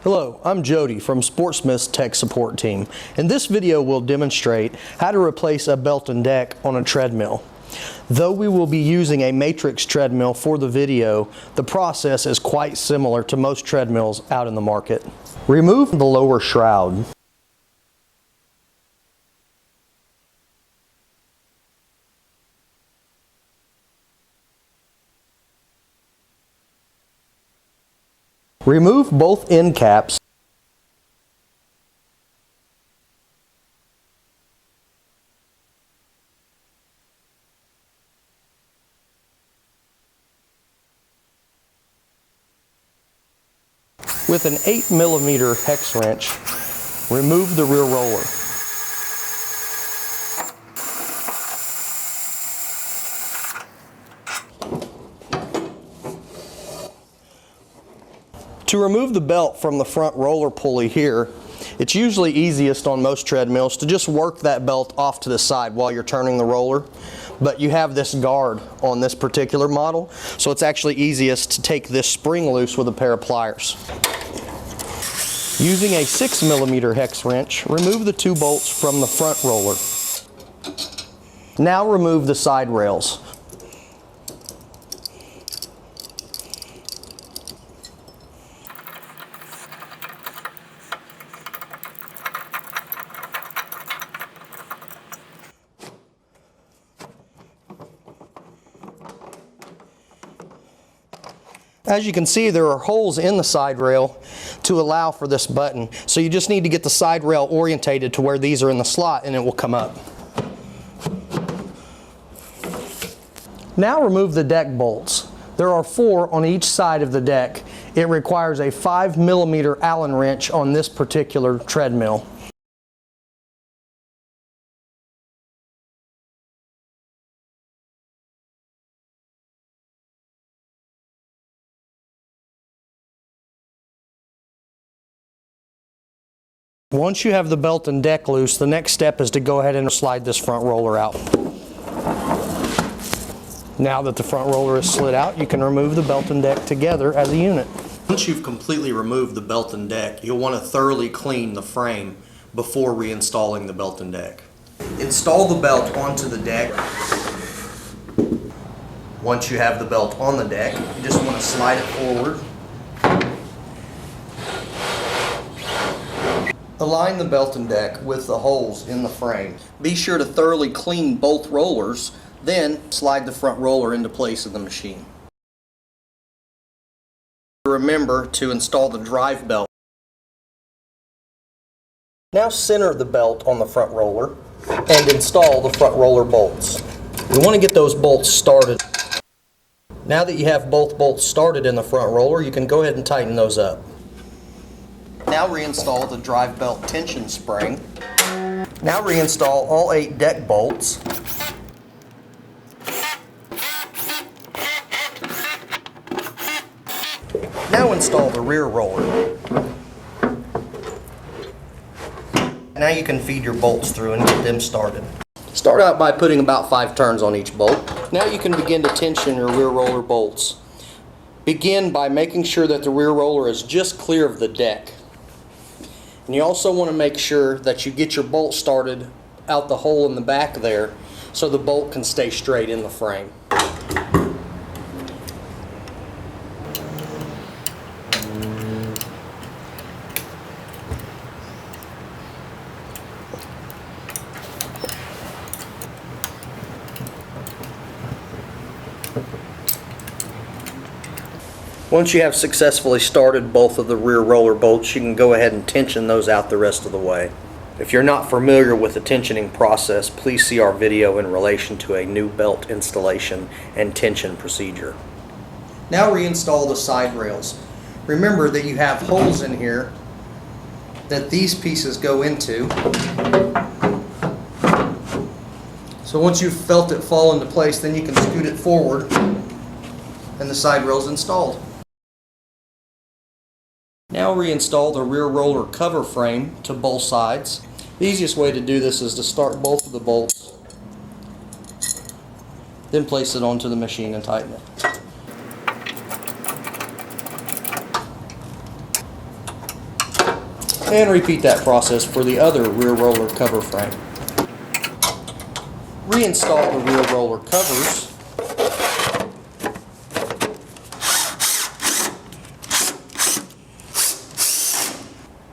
Hello, I'm Jody from Sportsmith's tech support team. In this video we'll demonstrate how to replace a belt and deck on a treadmill. Though we will be using a Matrix treadmill for the video, the process is quite similar to most treadmills out in the market. Remove the lower shroud. Remove both end caps. With an 8mm hex wrench, remove the rear roller. To remove the belt from the front roller pulley here, it's usually easiest on most treadmills to just work that belt off to the side while you're turning the roller. But you have this guard on this particular model, so it's actually easiest to take this spring loose with a pair of pliers. Using a 6mm hex wrench, remove the two bolts from the front roller. Now remove the side rails. As you can see, there are holes in the side rail to allow for this button. So you just need to get the side rail orientated to where these are in the slot and it will come up. Now remove the deck bolts. There are 4 on each side of the deck. It requires a 5mm Allen wrench on this particular treadmill. Once you have the belt and deck loose, the next step is to go ahead and slide this front roller out. Now that the front roller is slid out, you can remove the belt and deck together as a unit. Once you've completely removed the belt and deck, you'll want to thoroughly clean the frame before reinstalling the belt and deck. Install the belt onto the deck. Once you have the belt on the deck, you just want to slide it forward. Align the belt and deck with the holes in the frame. Be sure to thoroughly clean both rollers, then slide the front roller into place of the machine. Remember to install the drive belt. Now center the belt on the front roller and install the front roller bolts. We want to get those bolts started. Now that you have both bolts started in the front roller, you can go ahead and tighten those up. Now reinstall the drive belt tension spring. Now reinstall all 8 deck bolts. Now install the rear roller. Now you can feed your bolts through and get them started. Start out by putting about 5 turns on each bolt. Now you can begin to tension your rear roller bolts. Begin by making sure that the rear roller is just clear of the deck. And you also want to make sure that you get your bolt started out the hole in the back there so the bolt can stay straight in the frame. Once you have successfully started both of the rear roller bolts, you can go ahead and tension those out the rest of the way. If you're not familiar with the tensioning process, please see our video in relation to a new belt installation and tension procedure. Now reinstall the side rails. Remember that you have holes in here that these pieces go into. So once you've felt it fall into place, then you can scoot it forward and the side rail's installed. Now reinstall the rear roller cover frame to both sides. The easiest way to do this is to start both of the bolts, then place it onto the machine and tighten it. And repeat that process for the other rear roller cover frame. Reinstall the rear roller covers.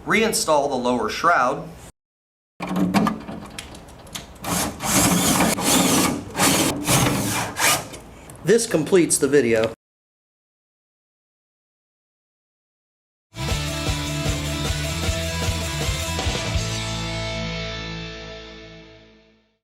Reinstall the lower shroud. This completes the video.